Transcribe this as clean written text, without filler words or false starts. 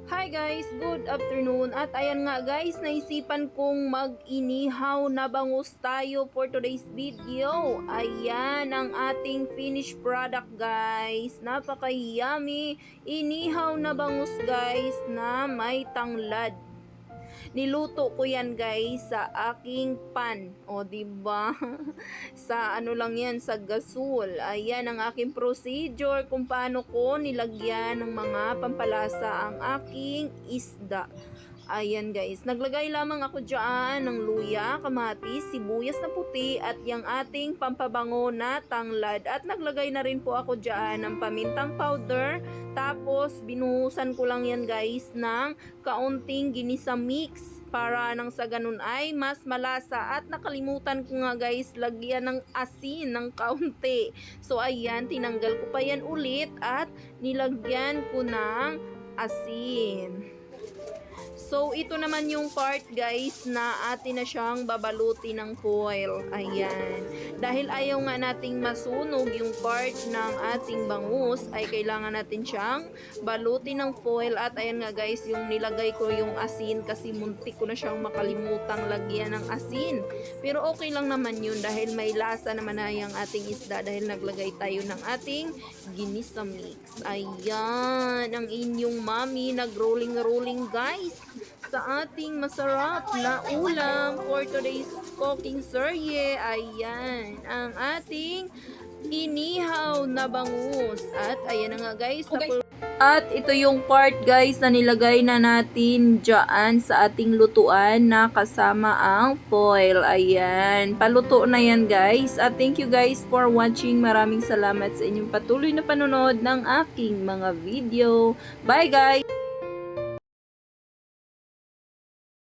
Hi guys, good afternoon. At ayan nga guys, naisipan kong mag-inihaw na bangus tayo for today's video. Ayan ang ating finished product guys. Napaka-yummy. Inihaw na bangus guys na may tanglad. Niluto ko yan guys sa aking pan. O diba? Sa ano lang yan, sa gasol. Ayan ang aking procedure kung paano ko nilagyan ng mga pampalasa ang aking isda. Ayan guys, naglagay lamang ako dyan ng luya, kamatis, sibuyas na puti at yung ating pampabango na tanglad. At naglagay na rin po ako dyan ng pamintang powder. Tapos binuhusan ko lang yan guys ng kaunting ginisa mix para nang sa ganun ay mas malasa. At nakalimutan ko nga guys lagyan ng asin ng kaunti. So ayan, tinanggal ko pa yan ulit at nilagyan ko ng asin. So, ito naman yung part guys na atin na siyang babaluti ng foil. Ayan. Dahil ayaw nga nating masunog yung part ng ating bangus, ay kailangan natin siyang baluti ng foil. At ayan nga guys, yung nilagay ko yung asin kasi muntik ko na siyang makalimutang lagyan ng asin. Pero okay lang naman yun dahil may lasa naman na yung ating isda dahil naglagay tayo ng ating ginisa mix. Ayan, ang inyong mami nag-rolling guys sa ating masarap na ulam for today's cooking serye. Ayan, ang ating inihaw na bangus. At ayan na nga guys, at ito yung part guys na nilagay na natin dyan sa ating lutuan na kasama ang foil. Ayan, paluto na yan guys. At thank you guys for watching. Maraming salamat sa inyong patuloy na panonood ng aking mga video. Bye guys!